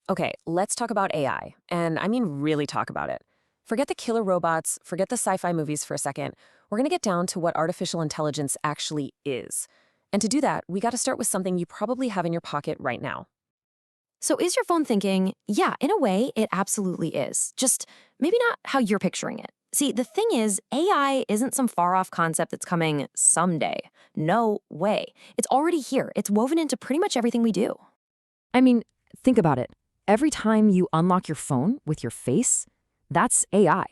Okay, let's talk about AI. And I mean really talk about it. Forget the killer robots, forget the sci-fi movies for a second. We're going to get down to what artificial intelligence actually is. And to do that, we got to start with something you probably have in your pocket right now. So is your phone thinking, yeah, in a way, it absolutely is. Just maybe not how you're picturing it. See, the thing is, AI isn't some far off concept that's coming someday. No way. It's already here. It's woven into pretty much everything we do. I mean, think about it. Every time you unlock your phone with your face, that's AI.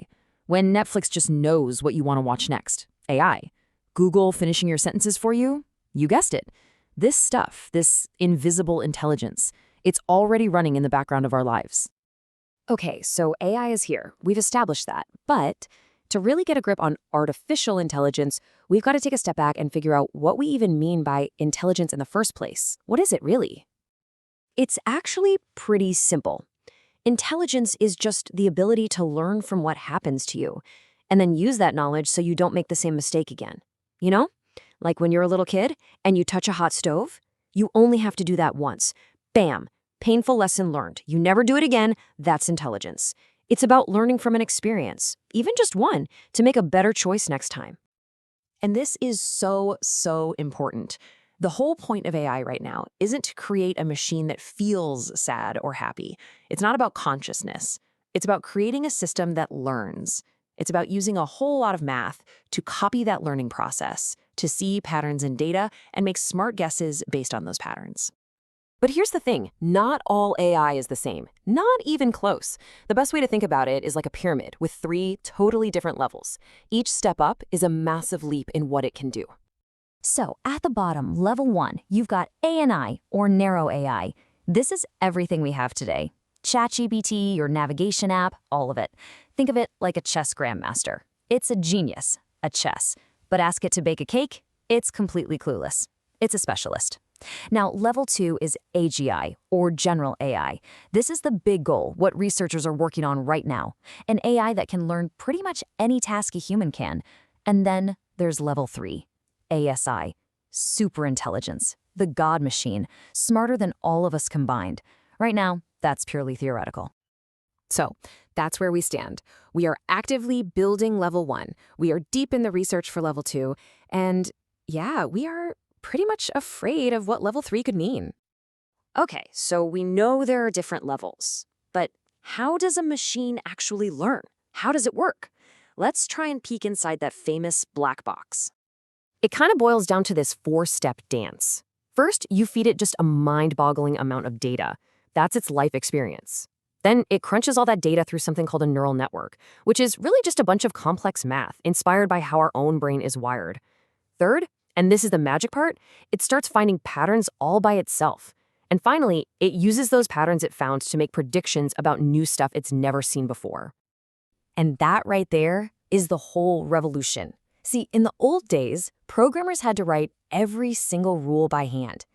When Netflix just knows what you want to watch next, AI. Google finishing your sentences for you, you guessed it. This stuff, this invisible intelligence, it's already running in the background of our lives. Okay, so AI is here. We've established that. But to really get a grip on artificial intelligence, we've got to take a step back and figure out what we even mean by intelligence in the first place. What is it really? It's actually pretty simple. Intelligence is just the ability to learn from what happens to you and then use that knowledge so you don't make the same mistake again. You know? Like when you're a little kid and you touch a hot stove, you only have to do that once. Bam! Painful lesson learned. You never do it again. That's intelligence. It's about learning from an experience, even just one, to make a better choice next time. And this is so important. The whole point of AI right now isn't to create a machine that feels sad or happy. It's not about consciousness. It's about creating a system that learns. It's about using a whole lot of math to copy that learning process, to see patterns in data and make smart guesses based on those patterns. But here's the thing, not all AI is the same, not even close. The best way to think about it is like a pyramid with 3 totally different levels. Each step up is a massive leap in what it can do. So at the bottom, level 1, you've got ANI, or narrow AI. This is everything we have today. ChatGPT, your navigation app, all of it. Think of it like a chess grandmaster. It's a genius, a chess. But ask it to bake a cake, it's completely clueless. It's a specialist. Now, level 2 is AGI, or general AI. This is the big goal, what researchers are working on right now. An AI that can learn pretty much any task a human can. And then there's level 3. ASI, superintelligence, the God machine, smarter than all of us combined. Right now, that's purely theoretical. So that's where we stand. We are actively building level 1. We are deep in the research for level 2. And yeah, we are pretty much afraid of what level 3 could mean. Okay, so we know there are different levels. But how does a machine actually learn? How does it work? Let's try and peek inside that famous black box. It kind of boils down to this 4-step dance. First, you feed it just a mind-boggling amount of data. That's its life experience. Then it crunches all that data through something called a neural network, which is really just a bunch of complex math inspired by how our own brain is wired. Third, and this is the magic part, it starts finding patterns all by itself. And finally, it uses those patterns it found to make predictions about new stuff it's never seen before. And that right there is the whole revolution. See, in the old days, programmers had to write every single rule by hand.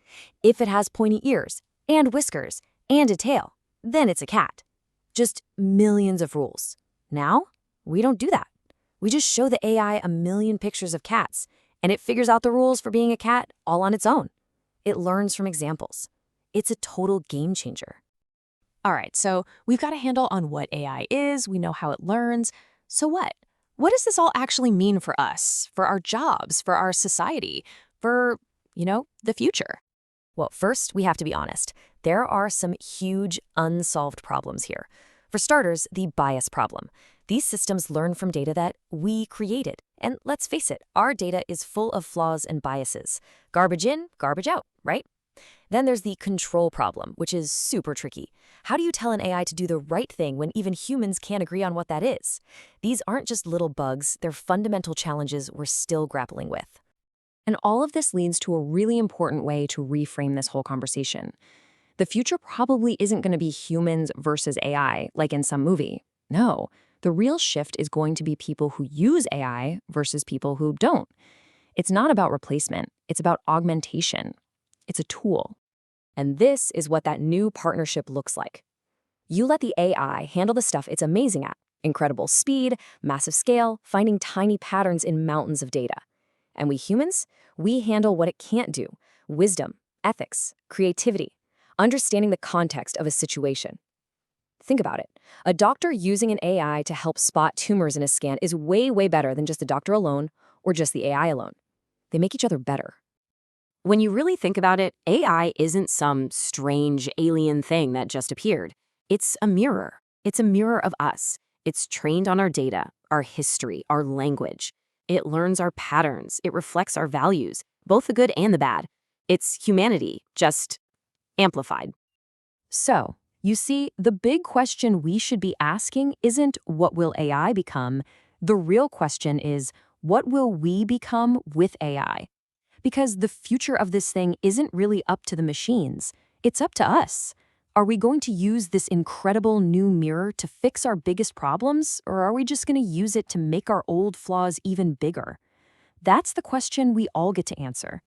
If it has pointy ears, and whiskers, and a tail, then it's a cat. Just millions of rules. Now, we don't do that. We just show the AI a million pictures of cats, and it figures out the rules for being a cat all on its own. It learns from examples. It's a total game changer. All right, so we've got a handle on what AI is, we know how it learns. So what? What does this all actually mean for us, for our jobs, for our society, for, the future? Well, first, we have to be honest. There are some huge unsolved problems here. For starters, the bias problem. These systems learn from data that we created. And let's face it, our data is full of flaws and biases. Garbage in, garbage out, right? Then there's the control problem, which is super tricky. How do you tell an AI to do the right thing when even humans can't agree on what that is? These aren't just little bugs, they're fundamental challenges we're still grappling with. And all of this leads to a really important way to reframe this whole conversation. The future probably isn't going to be humans versus AI, like in some movie. No, the real shift is going to be people who use AI versus people who don't. It's not about replacement, it's about augmentation. It's a tool. And this is what that new partnership looks like. You let the AI handle the stuff it's amazing at. Incredible speed, massive scale, finding tiny patterns in mountains of data. And we humans, we handle what it can't do. Wisdom, ethics, creativity. understanding the context of a situation. Think about it. A doctor using an AI to help spot tumors in a scan is way, way better than just the doctor alone or just the AI alone. They make each other better. When you really think about it, AI isn't some strange alien thing that just appeared. It's a mirror. It's a mirror of us. It's trained on our data, our history, our language. It learns our patterns. It reflects our values, both the good and the bad. It's humanity, just amplified. So, you see, the big question we should be asking isn't what will AI become? The real question is, what will we become with AI? Because the future of this thing isn't really up to the machines. It's up to us. Are we going to use this incredible new mirror to fix our biggest problems, or are we just going to use it to make our old flaws even bigger? That's the question we all get to answer.